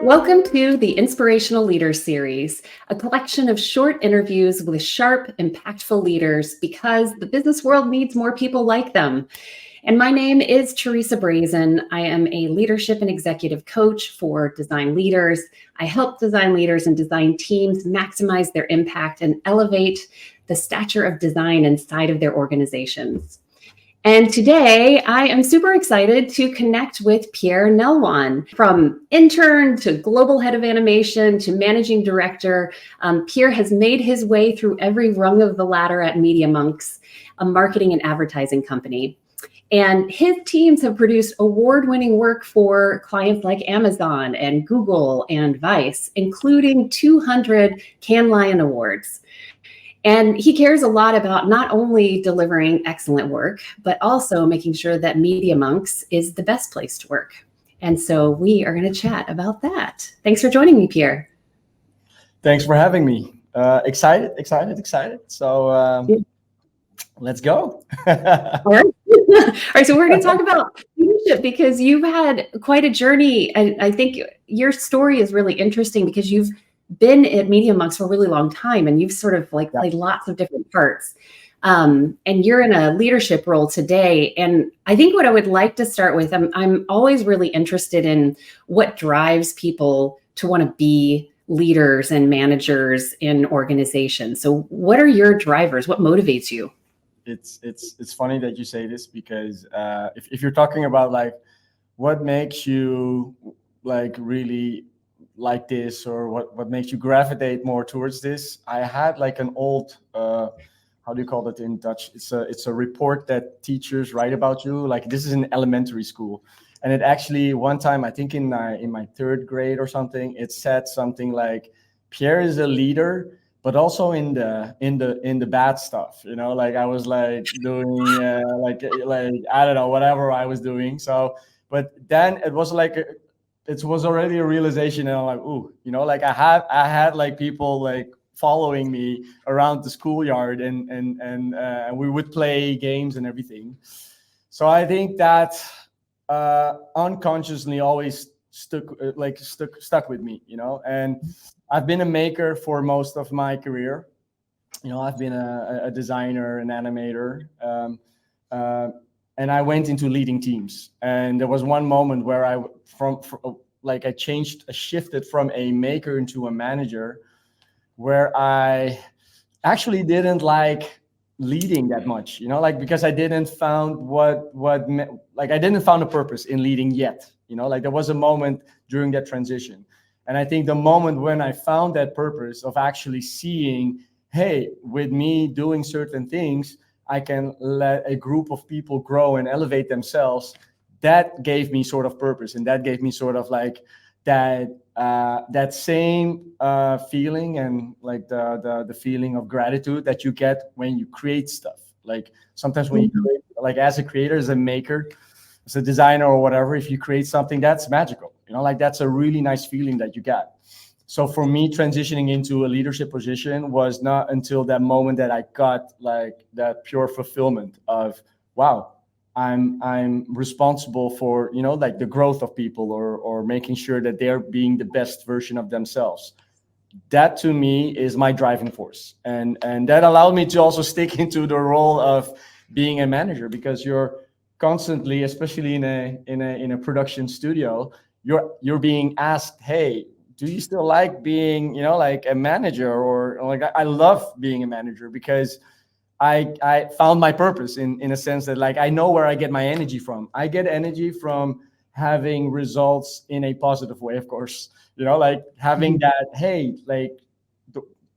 Welcome to the Inspirational Leaders Series, a collection of short interviews with sharp, impactful leaders because the business world needs more people like them. And my name is Teresa Brazen. I am a leadership and executive coach for design leaders. I help design leaders and design teams maximize their impact and elevate the stature of design inside of their organizations. And today I am super excited to connect with Pierre Nelwan. From intern to global head of animation to managing director, Pierre has made his way through every rung of the ladder at Media Monks, a marketing and advertising company. And his teams have produced award-winning work for clients like Amazon and Google and Vice, including 200 Cannes Lion Awards. And he cares a lot about not only delivering excellent work, but also making sure that Media Monks is the best place to work. And so we are going to chat about that. Thanks for joining me, Pierre. Thanks for having me. Excited. So let's go. All right. All right. So we're going to talk about leadership because you've had quite a journey. And I think your story is really interesting because you've been at Media Monks for a really long time and you've sort of played lots of different parts. And you're in a leadership role today. And I think what I would like to start with, I'm always really interested in what drives people to want to be leaders and managers in organizations. So what are your drivers? What motivates you? It's funny that you say this because if you're talking about what makes you really like this, or what makes you gravitate more towards this, I had an old how do you call it in Dutch? It's a report that teachers write about you. This is in elementary school, and it actually one time, I think in my third grade or something, it said something like Pierre is a leader, but also in the bad stuff. I was doing I don't know, whatever I was doing. So, but then it was it was already a realization, and I'm like, ooh, I had people following me around the schoolyard, and we would play games and everything. So I think that unconsciously always stuck with me, and I've been a maker for most of my career. I've been a designer, an animator, and I went into leading teams. And there was one moment where I shifted from a maker into a manager, where I actually didn't like leading that much, because I didn't found I didn't found a purpose in leading yet. There was a moment during that transition. And I think the moment when I found that purpose of actually seeing, hey, with me doing certain things, I can let a group of people grow and elevate themselves. That gave me sort of purpose, and that gave me sort of that same feeling, and the feeling of gratitude that you get when you create stuff. Sometimes when you create, as a creator, as a maker, as a designer or whatever, if you create something, that's magical. That's a really nice feeling that you get. So for me, transitioning into a leadership position was not until that moment that I got that pure fulfillment of, wow, I'm responsible for, the growth of people, or making sure that they're being the best version of themselves. That to me is my driving force. And that allowed me to also stick into the role of being a manager, because you're constantly, especially in a production studio, you're being asked, hey, do you still like being, a manager? Or I love being a manager because I found my purpose in a sense that I know where I get my energy from. I get energy from having results in a positive way, of course, having that, hey,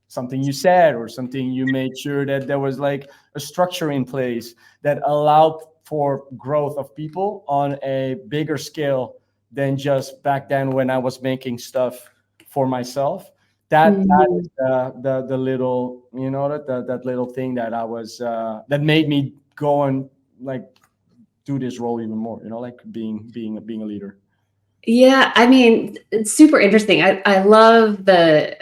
something you said or something you made sure that there was a structure in place that allowed for growth of people on a bigger scale than just back then when I was making stuff for myself. That is the little, that little thing that I was that made me go and do this role even more, being a leader. Yeah, I mean, it's super interesting. I love the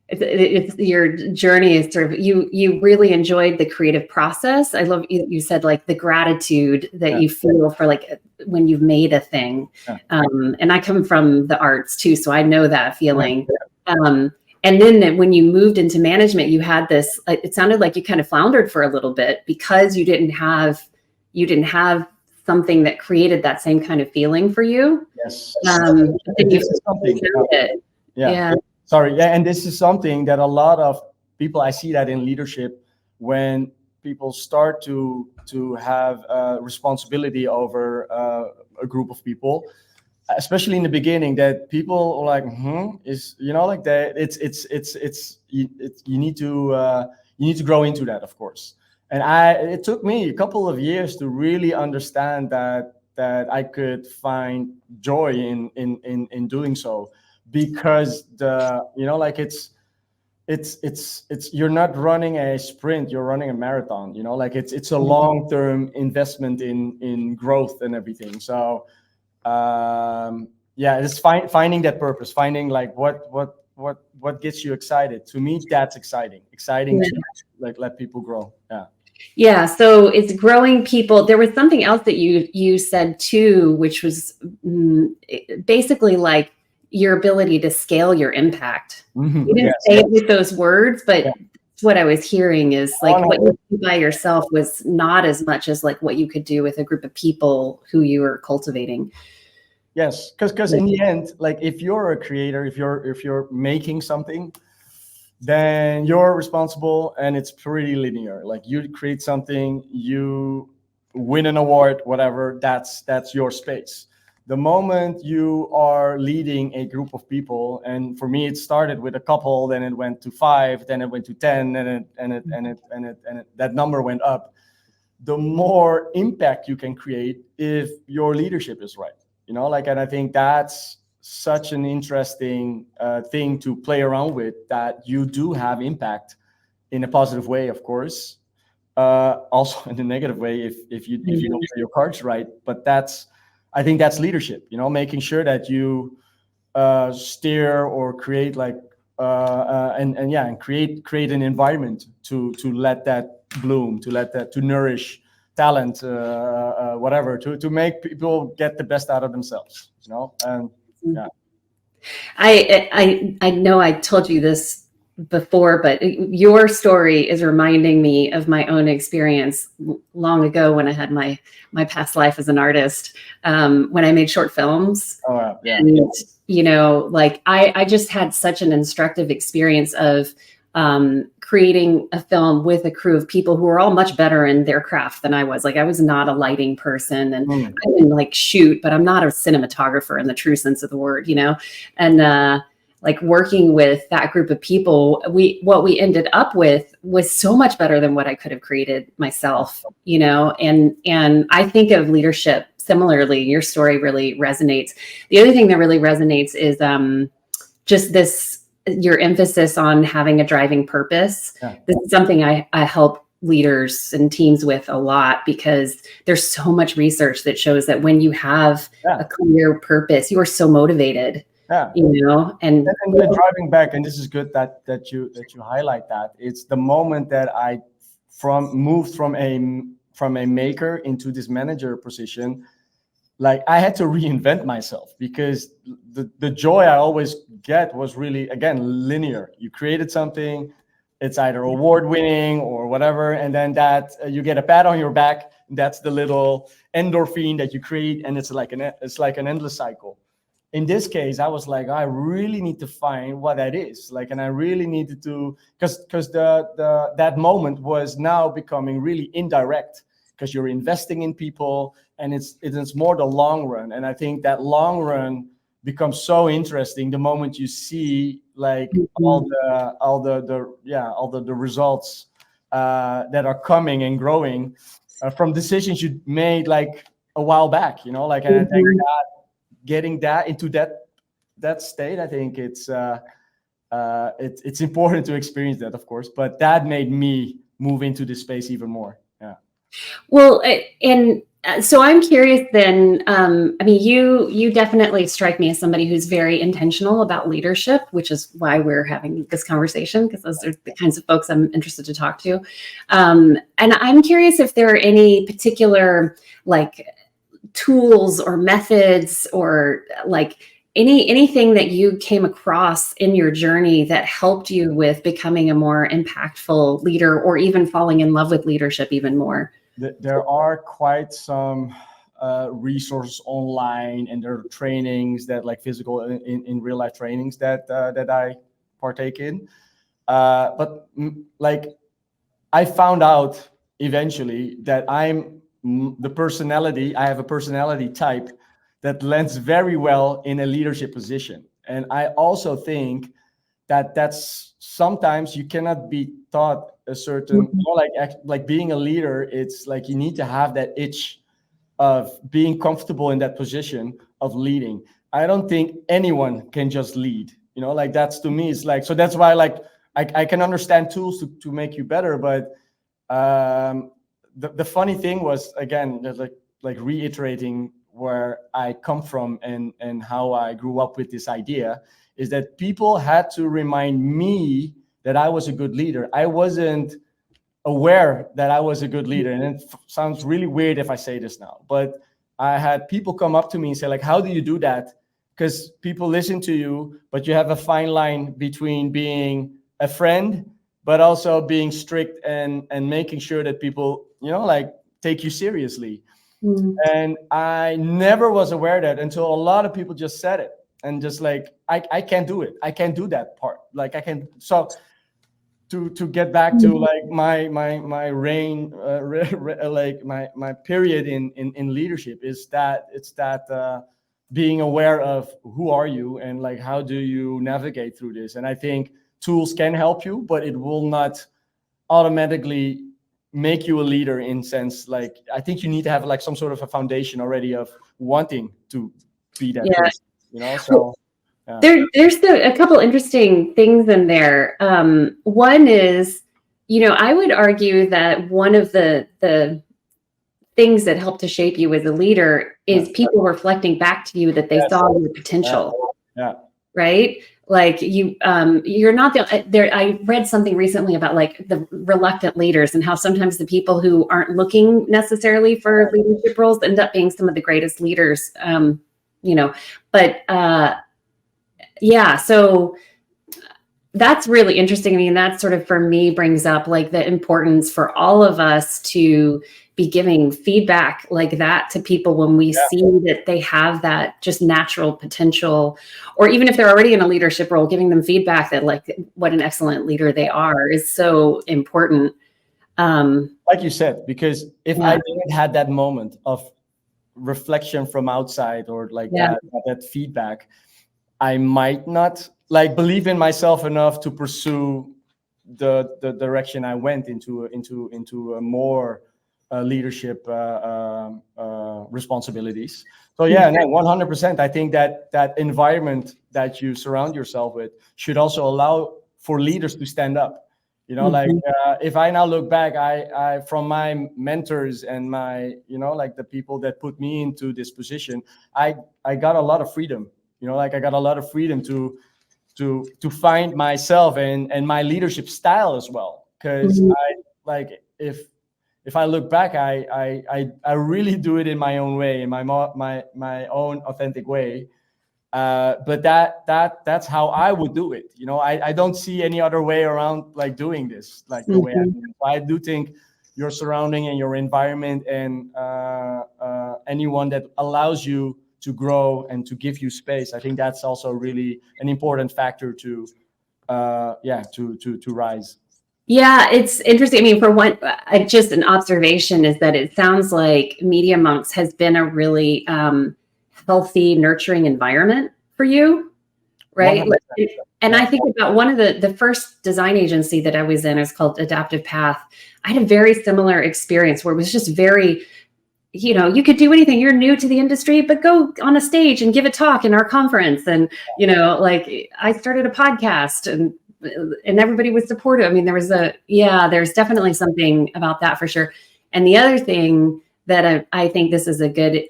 it's your journey is sort of you really enjoyed the creative process. I love you said like the gratitude that you feel for like when you've made a thing. And I come from the arts too, so I know that feeling. And then when you moved into management, you had this, it sounded like you kind of floundered for a little bit because you didn't have something that created that same kind of feeling for you. Yes. And this is something. Yeah. Sorry. Yeah. And this is something that a lot of people, I see that in leadership, when people start to have responsibility over a group of people, especially in the beginning, that people are like, is, you know, like that. You need to grow into that, of course. And it took me a couple of years to really understand that I could find joy in doing so, because it's you're not running a sprint, you're running a marathon, you know, like it's a long-term investment in growth and everything. So it's finding that purpose, finding like what gets you excited. To me, that's exciting to like let people grow. Yeah, so it's growing people. There was something else that you said too, which was basically like your ability to scale your impact. You didn't say it with those words, but what I was hearing is like what you do by yourself was not as much as like what you could do with a group of people who you were cultivating. Yes, because in the end, like if you're a creator, if you're making something, then you're responsible, and it's pretty linear. Like you create something, you win an award, whatever, that's your space. The moment you are leading a group of people, and for me it started with a couple, then it went to 5, then it went to 10, and that number went up. The more impact you can create if your leadership is right, you know, like, and I think that's such an interesting thing to play around with, that you do have impact in a positive way, of course, also in a negative way if you don't play your cards right. But I think that's leadership, you know, making sure that you steer or create like and create an environment to let that bloom, to nourish talent, whatever, to make people get the best out of themselves, you know. And I know I told you this before, but your story is reminding me of my own experience long ago when I had my past life as an artist, when I made short films. And, you know, like I just had such an instructive experience of creating a film with a crew of people who were all much better in their craft than I was. Like I was not a lighting person, and I didn't like shoot, but I'm not a cinematographer in the true sense of the word, you know. And like working with that group of people, what we ended up with was so much better than what I could have created myself, you know. And I think of leadership similarly. Your story really resonates. The other thing that really resonates is just your emphasis on having a driving purpose. This is something I help leaders and teams with a lot, because there's so much research that shows that when you have a clear purpose, you are so motivated. You know, and driving back, and this is good that you highlight that. It's the moment that I moved from a maker into this manager position. Like I had to reinvent myself, because the joy I always get was really, again, linear. You created something, it's either award winning or whatever, and then that you get a pat on your back. That's the little endorphin that you create, and it's like an endless cycle. In this case, I was like, I really need to find what that is. Like, and I really needed to, because that moment was now becoming really indirect, because you're investing in people, and it's more the long run. And I think that long run becomes so interesting the moment you see like all the results that are coming and growing from decisions you made like a while back, you know, like, and I think that getting that into that state, I think it's important to experience that, of course, but that made me move into this space even more. Well, and So I'm curious then, I mean, you definitely strike me as somebody who's very intentional about leadership, which is why we're having this conversation, because those are the kinds of folks I'm interested to talk to. And I'm curious if there are any particular like tools or methods or like anything that you came across in your journey that helped you with becoming a more impactful leader or even falling in love with leadership even more. There are quite some resources online, and there are trainings that like physical in real life trainings that that I partake in. But like I found out eventually that I have a personality type that lends very well in a leadership position. And I also think that that's sometimes you cannot be taught a certain, like being a leader, it's like you need to have that itch of being comfortable in that position of leading. I don't think anyone can just lead, like that's to me, it's like, so that's why like I can understand tools to make you better, but the funny thing was, again, like reiterating where I come from and how I grew up with this idea, is that people had to remind me that I was a good leader. I wasn't aware that I was a good leader. And it sounds really weird if I say this now, but I had people come up to me and say like, how do you do that? Because people listen to you, but you have a fine line between being a friend, but also being strict and making sure that people, like take you seriously. And I never was aware of that until a lot of people just said it. And just like, I can't do it. I can't do that part. Like I can. So to get back to like my reign, like my period in leadership is that it's that being aware of who are you and like how do you navigate through this. And I think tools can help you, but it will not automatically make you a leader in sense. Like I think you need to have like some sort of a foundation already of wanting to be that person, so there's a couple interesting things in there. One is, I would argue that one of the things that help to shape you as a leader is people reflecting back to you that they saw your potential. Right? Like you're not there. I read something recently about like the reluctant leaders and how sometimes the people who aren't looking necessarily for leadership roles end up being some of the greatest leaders. But yeah, so that's really interesting. I mean, that sort of for me brings up like the importance for all of us to be giving feedback like that to people when we see that they have that just natural potential, or even if they're already in a leadership role, giving them feedback that like what an excellent leader they are is so important. Like you said, because if I didn't had that moment of reflection from outside or like that feedback, I might not like believe in myself enough to pursue the direction I went into a more leadership responsibilities. So 100%. I think that environment that you surround yourself with should also allow for leaders to stand up. Like if I now look back, I from my mentors and my like the people that put me into this position, I got a lot of freedom. Like I got a lot of freedom to find myself and my leadership style as well. Because I like if I look back, I really do it in my own way, in my own authentic way. But that's how I would do it. I don't see any other way around like doing this, like the way I do it. I do think your surrounding and your environment and anyone that allows you to grow and to give you space, I think that's also really an important factor to rise. Yeah, it's interesting. I mean, for one, just an observation is that it sounds like Media Monks has been a really healthy, nurturing environment for you, right? 100%. And I think about one of the first design agency that I was in is called Adaptive Path. I had a very similar experience where it was just very, you could do anything. You're new to the industry, but go on a stage and give a talk in our conference. And, like I started a podcast and everybody was supportive. I mean, there's definitely something about that for sure. And the other thing that I think this is a good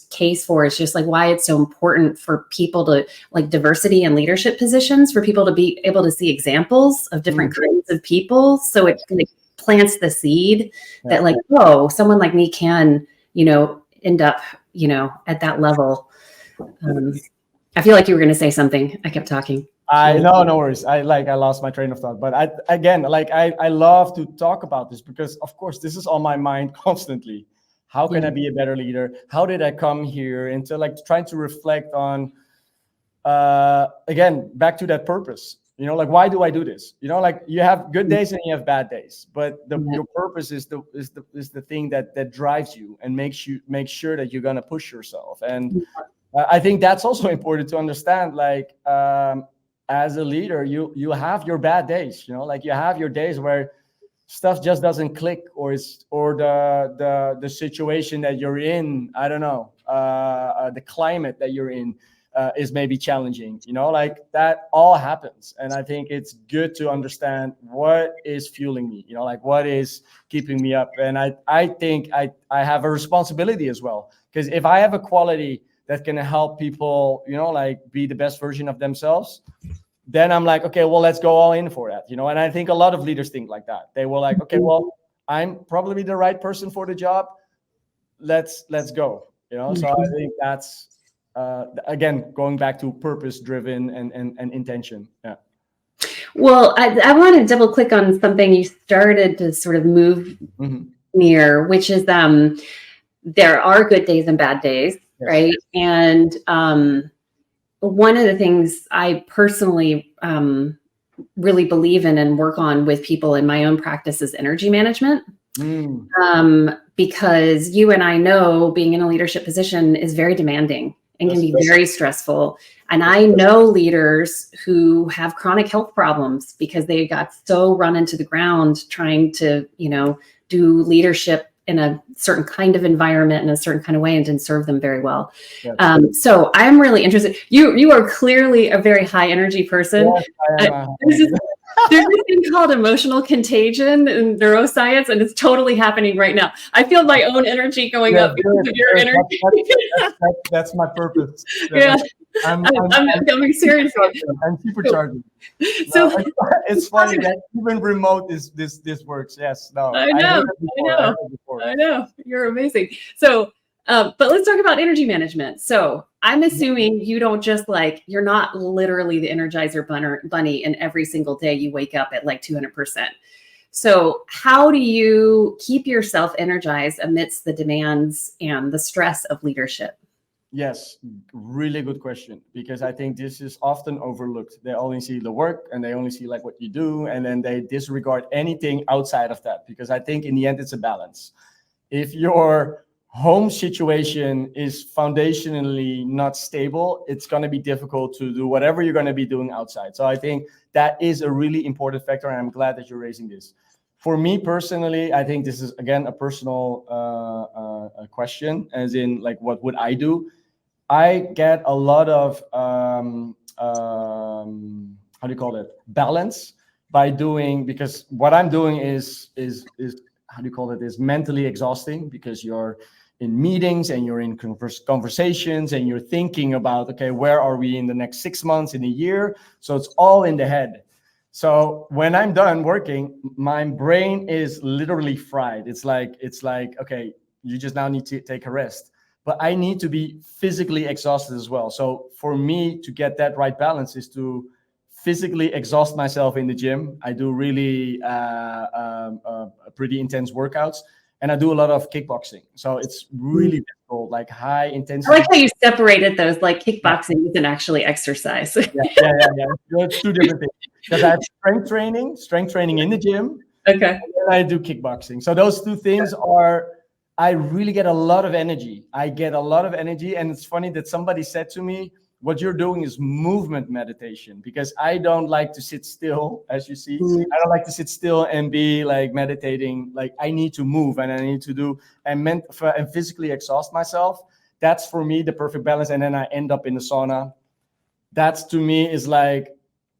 case for. It's just like why it's so important for people to like diversity in leadership positions, for people to be able to see examples of different kinds of people. So it kind of plants the seed that like, oh, someone like me can, end up, at that level. I feel like you were going to say something. I kept talking. No worries. I lost my train of thought, but I love to talk about this because of course this is on my mind constantly. How can I be a better leader? How did I come here? Into like trying to reflect on, again, back to that purpose. Like why do I do this? Like you have good days and you have bad days, but your purpose is the thing that drives you and makes sure that you're gonna push yourself. And I think that's also important to understand. Like as a leader, you have your bad days. Like you have your days where stuff just doesn't click, or the situation that you're in, I don't know, the climate that you're in is maybe challenging. Like that all happens, and I think it's good to understand what is fueling me. Like what is keeping me up, and I think I have a responsibility as well, because if I have a quality that can help people, like be the best version of themselves, then I'm like, okay, well, let's go all in for that, And I think a lot of leaders think like that. They were like, okay, well, I'm probably the right person for the job. Let's go, So I think that's again going back to purpose-driven and intention. Yeah. Well, I want to double click on something you started to sort of move near, which is there are good days and bad days, right? And one of the things I personally really believe in and work on with people in my own practice is energy management. Because you and I know being in a leadership position is very demanding and can be very stressful. And I know leaders who have chronic health problems because they got so run into the ground trying to, do leadership in a certain kind of environment in a certain kind of way and didn't serve them very well. So I'm really interested. You are clearly a very high energy person. There's this thing called emotional contagion in neuroscience, and it's totally happening right now. I feel my own energy going up because of your energy. That's my purpose. I'm becoming serious. I'm supercharging. So it's funny that even remote this works. Yes. No. I know. You're amazing. So, but let's talk about energy management. So I'm assuming you don't just you're not literally the Energizer bunny and every single day you wake up at 200%. So how do you keep yourself energized amidst the demands and the stress of leadership? Yes, really good question, because I think this is often overlooked. They only see the work and they only see what you do, and then they disregard anything outside of that, because I think in the end it's a balance. If your home situation is foundationally not stable, it's going to be difficult to do whatever you're going to be doing outside. So I think that is a really important factor, and I'm glad that you're raising this. For me personally, I think this is, again, a personal question, as in what would I do? I get a lot of how do you call it, balance by doing, because what I'm doing is how do you call it, is mentally exhausting, because you're in meetings and you're in conversations and you're thinking about, okay, where are we in the next 6 months, in a year? So it's all in the head. So when I'm done working, my brain is literally fried. It's like, okay, you just now need to take a rest. But I need to be physically exhausted as well. So for me to get that right balance is to physically exhaust myself in the gym. I do really pretty intense workouts, and I do a lot of kickboxing. So it's really difficult, high intensity. I like how you separated those, kickboxing isn't actually exercise. Yeah. It's two different things. Because I have strength training in the gym. Okay. And then I do kickboxing. So those two things I really get a lot of energy. And it's funny that somebody said to me, what you're doing is movement meditation, because I don't like to sit still, as you see. I don't like to sit still and be meditating. I need to move, and I need to do and physically exhaust myself. That's for me the perfect balance. And then I end up in the sauna. That's, to me, is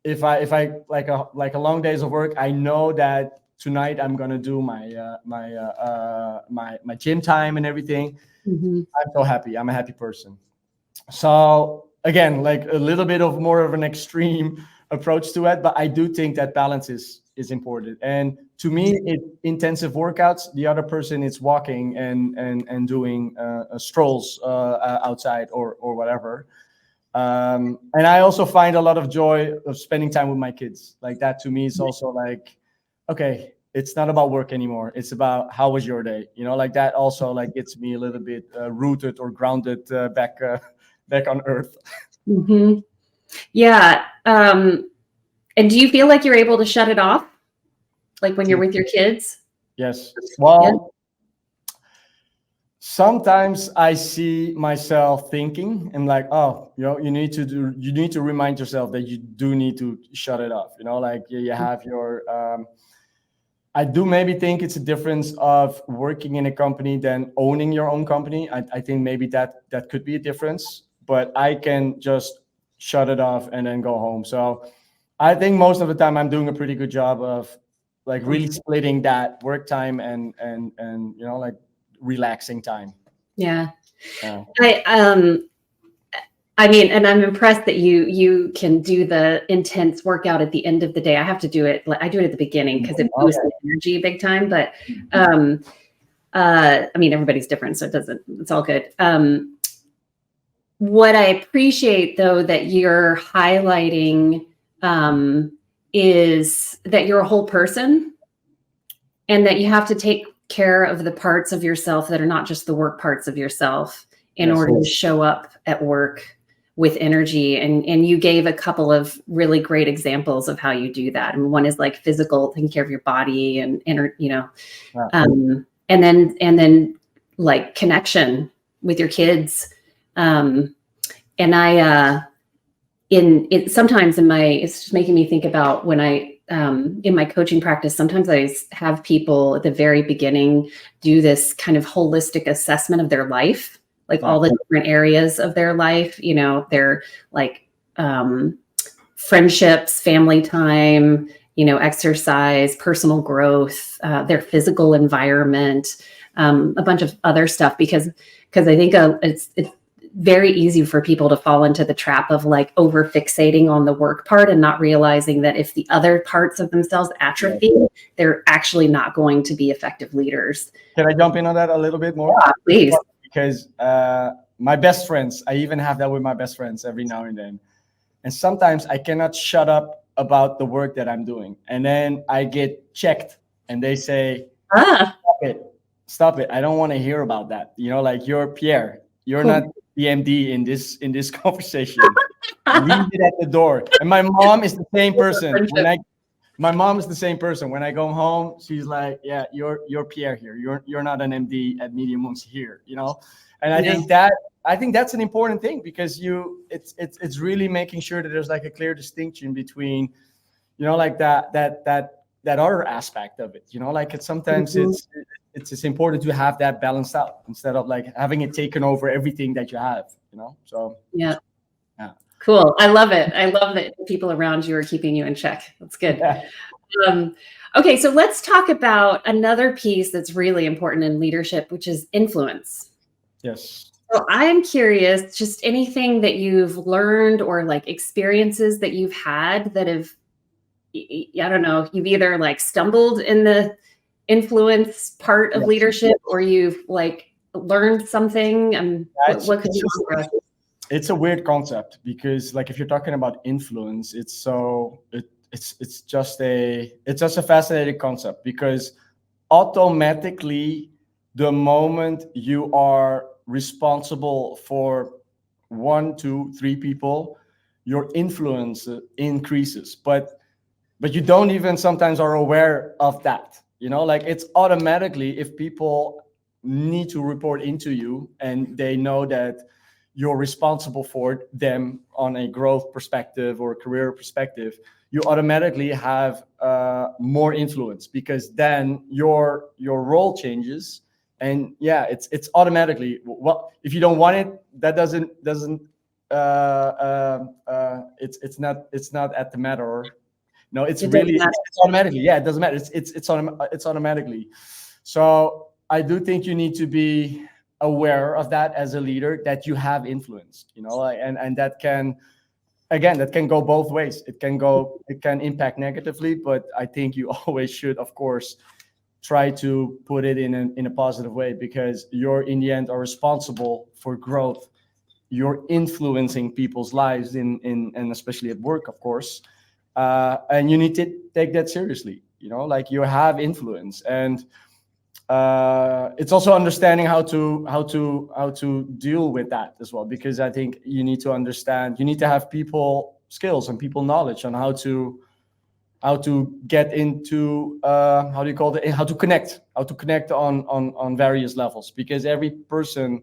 if I like a long days of work, I know that tonight I'm gonna do my gym time and everything. Mhm. I'm so happy. I'm a happy person. So again, like a little bit of more of an extreme approach to it, but I do think that balance is important. And to me, it intensive workouts. The other person is walking and doing strolls outside or whatever. And I also find a lot of joy of spending time with my kids. Like that to me is also like, okay, it's not about work anymore. It's about how was your day. Like that also like gets me a little bit rooted or grounded back on earth. Mhm. Yeah. And do you feel like you're able to shut it off? Like when you're with your kids? Yes. Yeah. Well, sometimes I see myself thinking and like, oh, you need to remind yourself that you do need to shut it off. Like you have your I do maybe think it's a difference of working in a company than owning your own company. I think maybe that could be a difference, but I can just shut it off and then go home. So I think most of the time I'm doing a pretty good job of like really splitting that work time and like relaxing time. Yeah. Yeah. I mean, and I'm impressed that you can do the intense workout at the end of the day. I have to do it. I do it at the beginning because it boosts the energy big time. But I mean, everybody's different, so it's all good. What I appreciate though that you're highlighting is that you're a whole person and that you have to take care of the parts of yourself that are not just the work parts of yourself in order to show up at work with energy. And you gave a couple of really great examples of how you do that. And one is like physical, taking care of your body and and then like connection with your kids. And I sometimes it's just making me think about when I in my coaching practice, sometimes I have people at the very beginning do this kind of holistic assessment of their life, like all the different areas of their life, their like friendships, family time, exercise, personal growth, their physical environment, a bunch of other stuff, because I think it's very easy for people to fall into the trap of like over fixating on the work part and not realizing that if the other parts of themselves atrophy, they're actually not going to be effective leaders. Can I jump in on that a little bit more? Yeah, please. Because my best friends, I even have that with my best friends every now and then. And sometimes I cannot shut up about the work that I'm doing. And then I get checked and they say, stop it. I don't want to hear about that. Like you're Pierre, you're not the MD in this conversation. Leave it at the door. And my mom is the same person. My mom is the same person. When I go home, she's like, yeah, you're Pierre here. You're not an MD at Medium Monks here, And I think that's an important thing because it's really making sure that there's like a clear distinction between, like that other aspect of it, like sometimes it's important to have that balanced out instead of like having it taken over everything that you have, so yeah. Cool. I love it. I love that people around you are keeping you in check. That's good. Okay, so let's talk about another piece that's really important in leadership, which is influence. Yes. So I'm curious, just anything that you've learned or like experiences that you've had that have, I don't know, you've either like stumbled in the influence part of leadership or you've like learned something. And what could you offer us? It's a weird concept because like if you're talking about influence, it's just a fascinating concept because automatically the moment you are responsible for 1, 2, 3 people, your influence increases, but you don't even sometimes are aware of that, like it's automatically if people need to report into you and they know that you're responsible for them on a growth perspective or a career perspective, you automatically have more influence because then your role changes. And yeah, it's automatically, well, if you don't want it, that doesn't it's not at the matter. No, it's It really doesn't matter. it's automatically. Yeah, it doesn't matter. It's automatically. So I do think you need to be aware of that as a leader, that you have influence. And that can, again, that can go both ways. It can impact negatively, but I think you always should, of course, try to put it in a positive way, because you're in the end are responsible for growth. You're influencing people's lives and especially at work, of course. And you need to take that seriously. Like, you have influence, and it's also understanding how to deal with that as well, because I think you need to have people skills and people knowledge on how to get into how do you call it, how to connect on various levels, because every person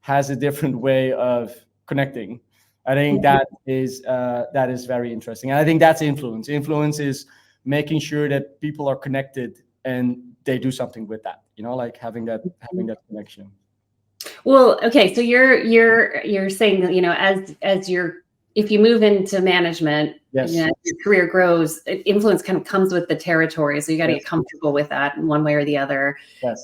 has a different way of connecting. I think that is very interesting, and I think that's influence. Influence is making sure that people are connected and they do something with that. Like having that connection. Well, okay, so you're saying that, as if you move into management, Yes. as your career grows, influence kind of comes with the territory. So you got to get comfortable with that in one way or the other. Yes.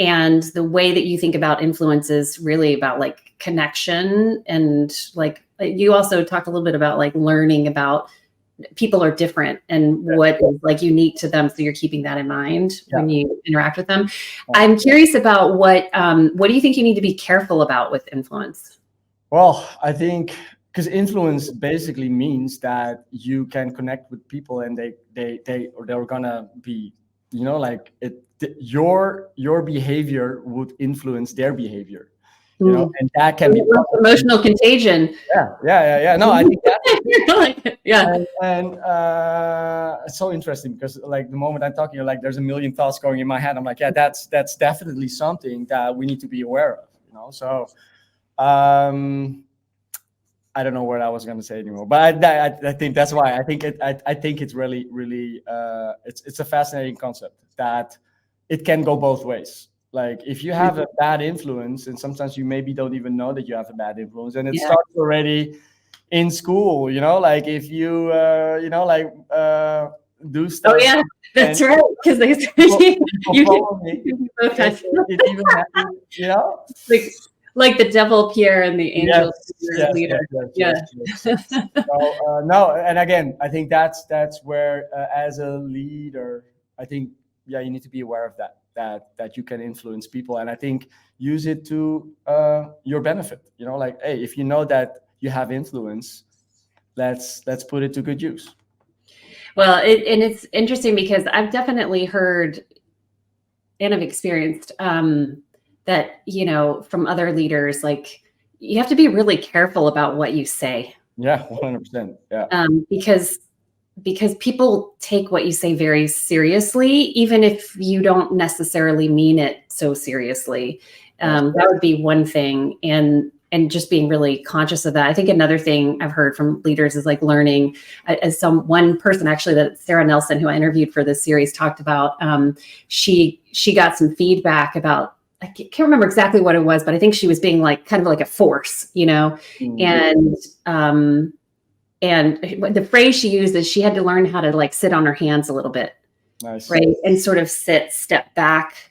And the way that you think about influence is really about like connection, and like you also talked a little bit about like learning about people are different and what is like unique to them. So you're keeping that in mind when you interact with them. I'm curious about what do you think you need to be careful about with influence? Well, I think because influence basically means that you can connect with people, and they're gonna be, like your behavior would influence their behavior. And that can be emotional contagion. Yeah. No, I think that. Yeah. And it's so interesting, because like the moment I'm talking, like there's a million thoughts going in my head. I'm like, yeah, that's definitely something that we need to be aware of. So I don't know what I was going to say anymore, but I think that's why I think it's really it's a fascinating concept, that it can go both ways. Like, if you have a bad influence, and sometimes you maybe don't even know that you have a bad influence, and it starts already in school. Like if you do stuff. Oh yeah, that's right. Because they it even happens, like the devil Pierre and the angel leader. Yes. So, no, and again, I think that's where, as a leader, I think you need to be aware of that you can influence people, and I think use it to your benefit. Like, hey, if you know that you have influence, let's put it to good use. Well, and it's interesting because I've definitely heard and I've experienced that, from other leaders, like, you have to be really careful about what you say. Yeah, 100%. Yeah. Because people take what you say very seriously, even if you don't necessarily mean it so seriously. That would be one thing. And just being really conscious of that. I think another thing I've heard from leaders is like learning, as one person actually, that Sarah Nelson, who I interviewed for this series, talked about. She got some feedback about, I can't remember exactly what it was, but I think she was being like kind of like a force, and the phrase she used is she had to learn how to like sit on her hands a little bit. Nice. Right. And sort of step back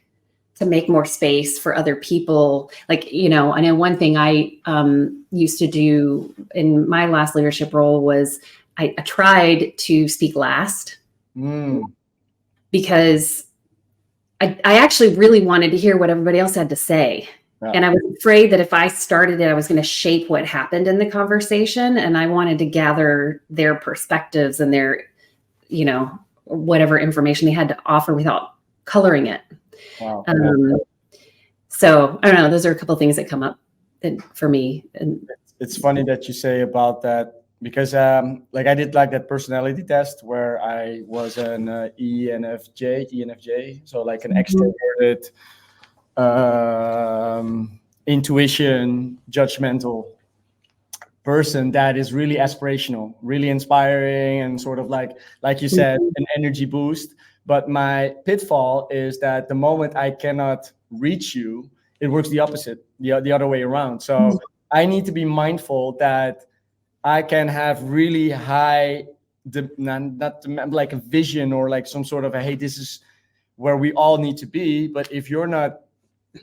to make more space for other people. Like, I know one thing I used to do in my last leadership role was I tried to speak last because I actually really wanted to hear what everybody else had to say. Yeah. And I was afraid that if I started it, I was going to shape what happened in the conversation. And I wanted to gather their perspectives and their, whatever information they had to offer without coloring it. Wow. So I don't know. Those are a couple of things that come up for me. And it's funny that you say about that, because like I did like that personality test where I was an ENFJ, so like an extroverted, intuition, judgmental person that is really aspirational, really inspiring, and sort of like you said, an energy boost. But my pitfall is that the moment I cannot reach you, it works the opposite, the other way around. So I need to be mindful that I can have really high like a vision or like some sort of a, hey, this is where we all need to be. But if you're not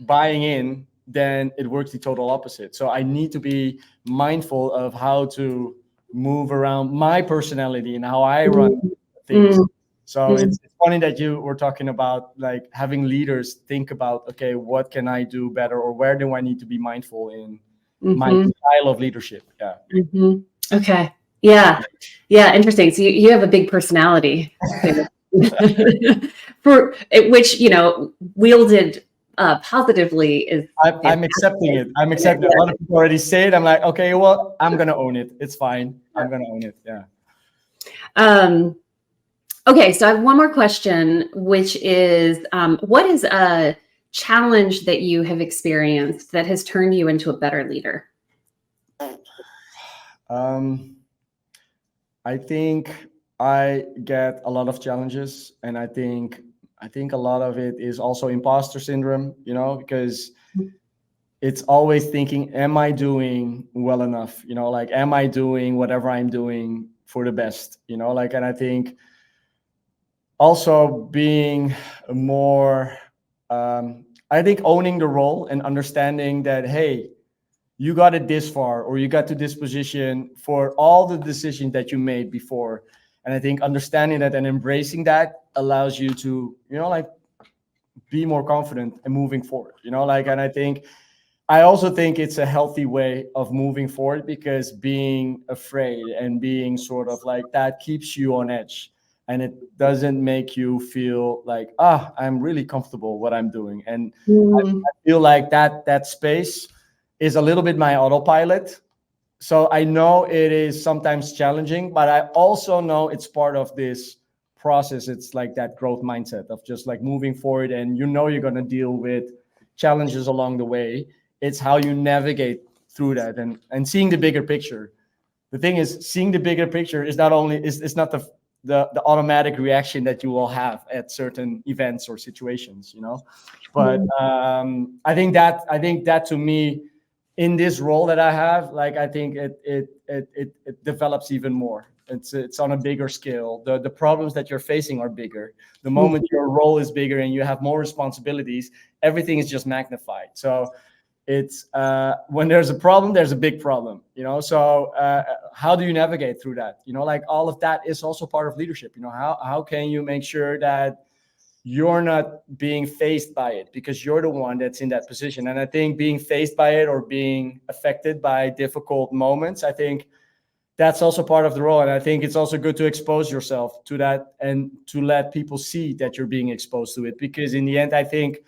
buying in, then it works the total opposite. So I need to be mindful of how to move around my personality and how I run things. So it's funny that you were talking about like having leaders think about, okay, what can I do better, or where do I need to be mindful in my style of leadership? Yeah. Okay. Yeah. Yeah. Interesting. So you have a big personality for which, wielded positively is. I'm accepting it. I'm accepting it. A lot of people already say it. I'm like, okay, well, I'm going to own it. It's fine. I'm going to own it. Yeah. Okay. So I have one more question, which is, what is a challenge that you have experienced that has turned you into a better leader? I think I get a lot of challenges, and I think a lot of it is also imposter syndrome, because it's always thinking, am I doing well enough? Like, am I doing whatever I'm doing for the best? And I think also being more, I think owning the role and understanding that, hey, you got it this far, or you got to this position for all the decisions that you made before. And I think understanding that and embracing that allows you to, like, be more confident and moving forward, and I also think it's a healthy way of moving forward, because being afraid and being sort of like that keeps you on edge, and it doesn't make you feel like, I'm really comfortable what I'm doing. And I feel like that space is a little bit my autopilot. So I know it is sometimes challenging, but I also know it's part of this process. It's like that growth mindset of just like moving forward, and you're going to deal with challenges along the way. It's how you navigate through that and seeing the bigger picture. The thing is, seeing the bigger picture is not only it's not the automatic reaction that you will have at certain events or situations, but I think that to me, in this role that I have, like, I think it develops even more. It's on a bigger scale. The problems that you're facing are bigger. The moment your role is bigger and you have more responsibilities, everything is just magnified. So it's when there's a problem, there's a big problem, so how do you navigate through that? Like, all of that is also part of leadership. How can you make sure that you're not being faced by it, because you're the one that's in that position? And I think being faced by it or being affected by difficult moments, I think that's also part of the role. And I think it's also good to expose yourself to that and to let people see that you're being exposed to it, because in the end, I think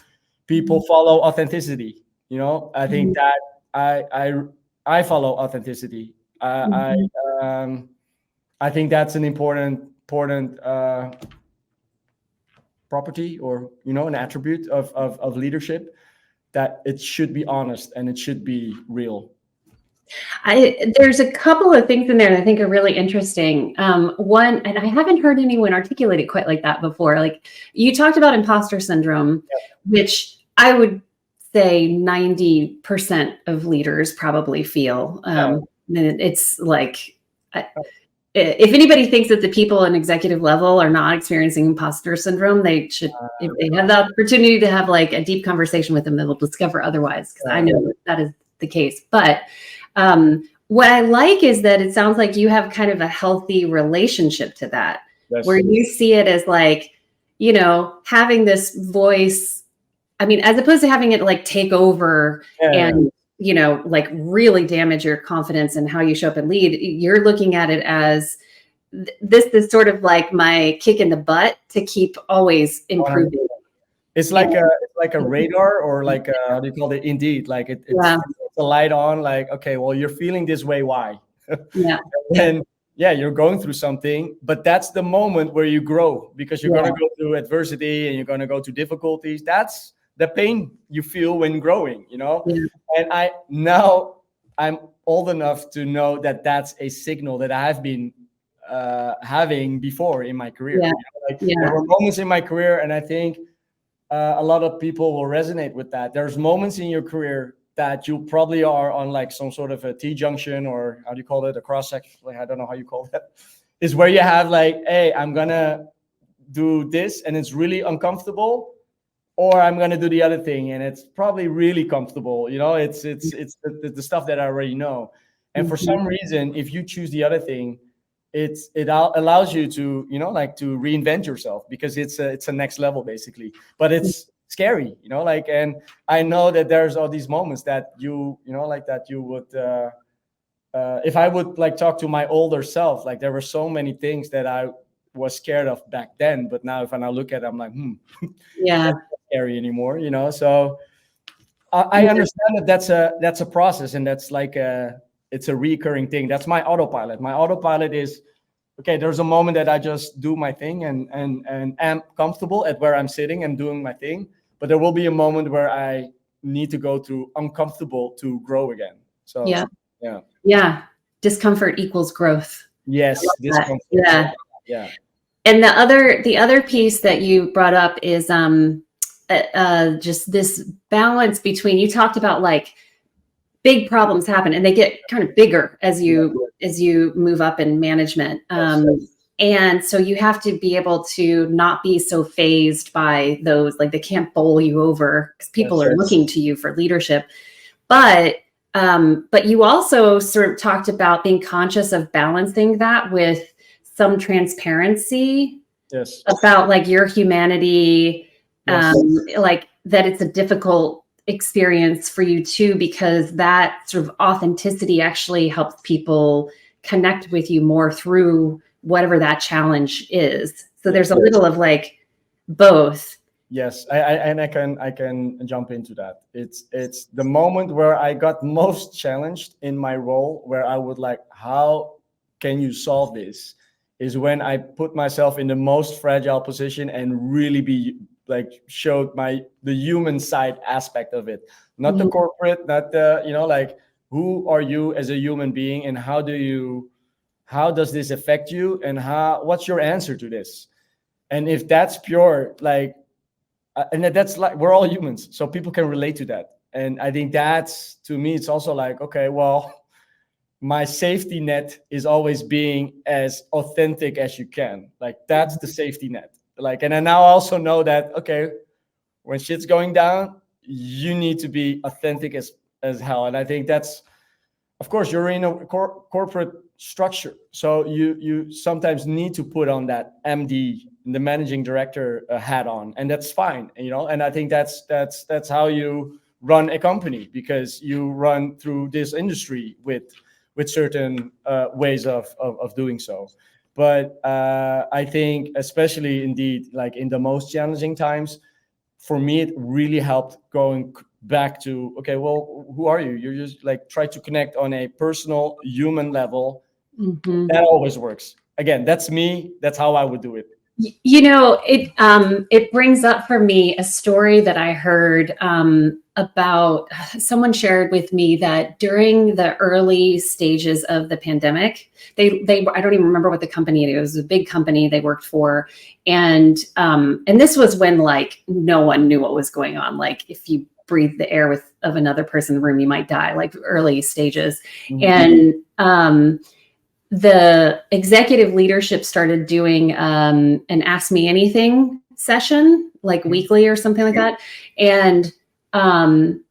people follow authenticity. I think that I follow authenticity. I think that's an important property, or an attribute of leadership, that it should be honest and it should be real. There's a couple of things in there that I think are really interesting. One, and I haven't heard anyone articulate it quite like that before. Like, you talked about imposter syndrome, which I would say 90% of leaders probably feel. It's like, if anybody thinks that the people in executive level are not experiencing imposter syndrome, they should, if they have the opportunity to have like a deep conversation with them, they will discover otherwise, because I know that is the case. But what I like is that it sounds like you have kind of a healthy relationship to that, where you see it as like, having this voice. I mean, as opposed to having it like take over and, like really damage your confidence and how you show up and lead, you're looking at it as this is sort of like my kick in the butt to keep always improving. It's like a radar, or like how do you call it? Indeed, like it's the light on. Like, okay, well, you're feeling this way. Why? And you're going through something, but that's the moment where you grow, because you're going to go through adversity and you're going to go through difficulties. That's the pain you feel when growing, And I'm old enough to know that that's a signal that I've been having before in my career. There were moments in my career, and I think a lot of people will resonate with that. There's moments in your career that you probably are on like some sort of a T-junction, or how do you call it? A cross section. Like, I don't know how you call that. is where you have like, hey, I'm gonna do this and it's really uncomfortable, or I'm gonna do the other thing and it's probably really comfortable. You know, it's the stuff that I already know. And for Mhm. some reason, if you choose the other thing, allows you to, you know, like to reinvent yourself, because it's a next level basically. But it's scary, you know, like, and I know that there's all these moments that you know, like that you would. If I would like talk to my older self, like there were so many things that I was scared of back then, but now if I now look at it, I'm like, Yeah. that's not scary anymore, you know. So I Yeah. understand that that's a process, and that's like it's a recurring thing. That's my autopilot. My autopilot is, okay, there's a moment that I just do my thing and am comfortable at where I'm sitting and doing my thing, but there will be a moment where I need to go through uncomfortable to grow again. So Yeah. yeah. Yeah. Discomfort equals growth. I Yes, love that. discomfort. Yeah. Yeah. And the other piece that you brought up is just this balance between, you talked about like big problems happen and they get kind of bigger Yeah. as you move up in management. Yes. And so you have to be able to not be so phased by those, like they can't bowl you over because people Yes. are looking to you for leadership. But you also sort of talked about being conscious of balancing that with some transparency Yes. about like your humanity, Yes. like that it's a difficult experience for you too, because that sort of authenticity actually helps people connect with you more through whatever that challenge is. So there's Yes. a little of like both. Yes. I can jump into that. It's the moment where I got most challenged in my role, where I would like, how can you solve this? Is when I put myself in the most fragile position and really be like showed the human side aspect of it, not the Mhm. corporate, not the, you know, like, who are you as a human being, and how does this affect you, and what's your answer to this? And if that's pure, like, and that's like, we're all humans, so people can relate to that. And I think that's, to me, it's also like, okay, well, my safety net is always being as authentic as you can. Like, that's the safety net. Like, and I now also know that, okay, when shit's going down, you need to be authentic as hell. And I think that's, of course, you're in a corporate structure, so you sometimes need to put on that MD, the managing director hat on, and that's fine, you know. And I think that's how you run a company, because you run through this industry with certain ways of doing so. But I think, especially indeed, like in the most challenging times, for me, it really helped going back to, okay, well, who are you? You're just like, try to connect on a personal human level. Mhm. That always works. Again, that's me. That's how I would do it. You know, it brings up for me a story that I heard about, someone shared with me that during the early stages of the pandemic, they I don't even remember what the company it was a big company they worked for, and this was when like no one knew what was going on. Like if you breathe the air of another person in the room, you might die. Like early stages, Mhm. and the executive leadership started doing an Ask Me Anything session, like weekly or something like that. And um,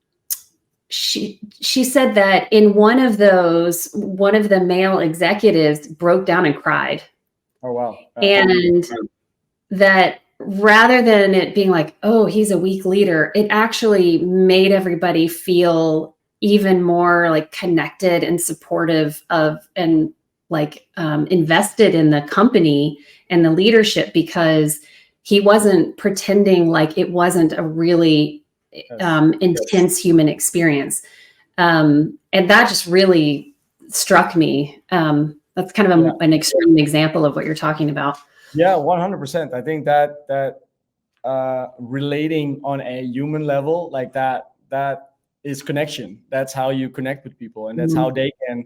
she said that in one of those, one of the male executives broke down and cried, Oh, wow. and that rather than it being like, oh, he's a weak leader, it actually made everybody feel even more like connected and supportive of, and like invested in the company and the leadership, because he wasn't pretending like it wasn't a really Yes. intense human experience. And that just really struck me. That's kind of Yeah. an extreme example of what you're talking about. Yeah, 100%. I think that relating on a human level, like that is connection. That's how you connect with people, and that's how they can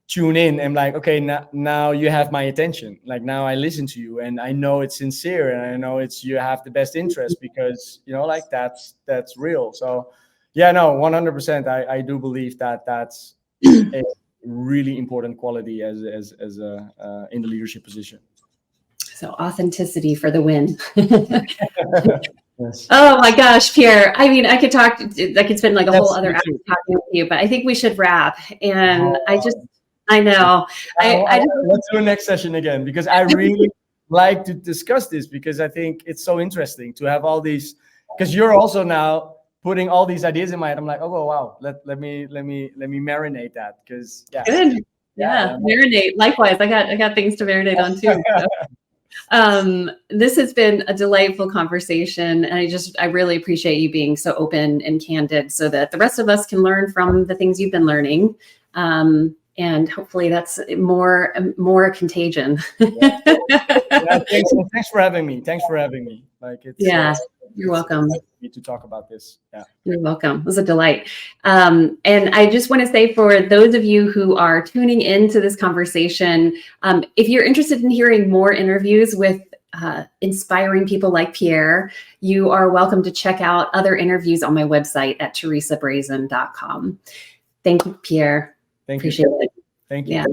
tune in and like, okay, now you have my attention. Like, now I listen to you, and I know it's sincere, and I know it's, you have the best interest, because, you know, like, that's real. So yeah, no, 100%. I do believe that that's really important quality as a in the leadership position. So authenticity for the win. Yes. Oh my gosh, Pierre. I mean, I could spend like a whole other Me hour too. talking with you, but I think we should wrap. And I know. Let's do a next session again, because I really like to discuss this, because I think it's so interesting to have all these, because you're also now putting all these ideas in my head. I'm like, oh wow, let me marinate that, because Good. Yeah. Marinate. Likewise, I got things to marinate on too. So. This has been a delightful conversation, and I really appreciate you being so open and candid, so that the rest of us can learn from the things you've been learning. And hopefully that's more contagion. Thanks for having me. Like, it's you're welcome. To talk about this. Yeah. You're welcome. It was a delight. And I just want to say, for those of you who are tuning into this conversation, if you're interested in hearing more interviews with inspiring people like Pierre, you are welcome to check out other interviews on my website at teresabrazen.com. Thank you, Pierre. Thank Appreciate you. it. Thank you. Yeah.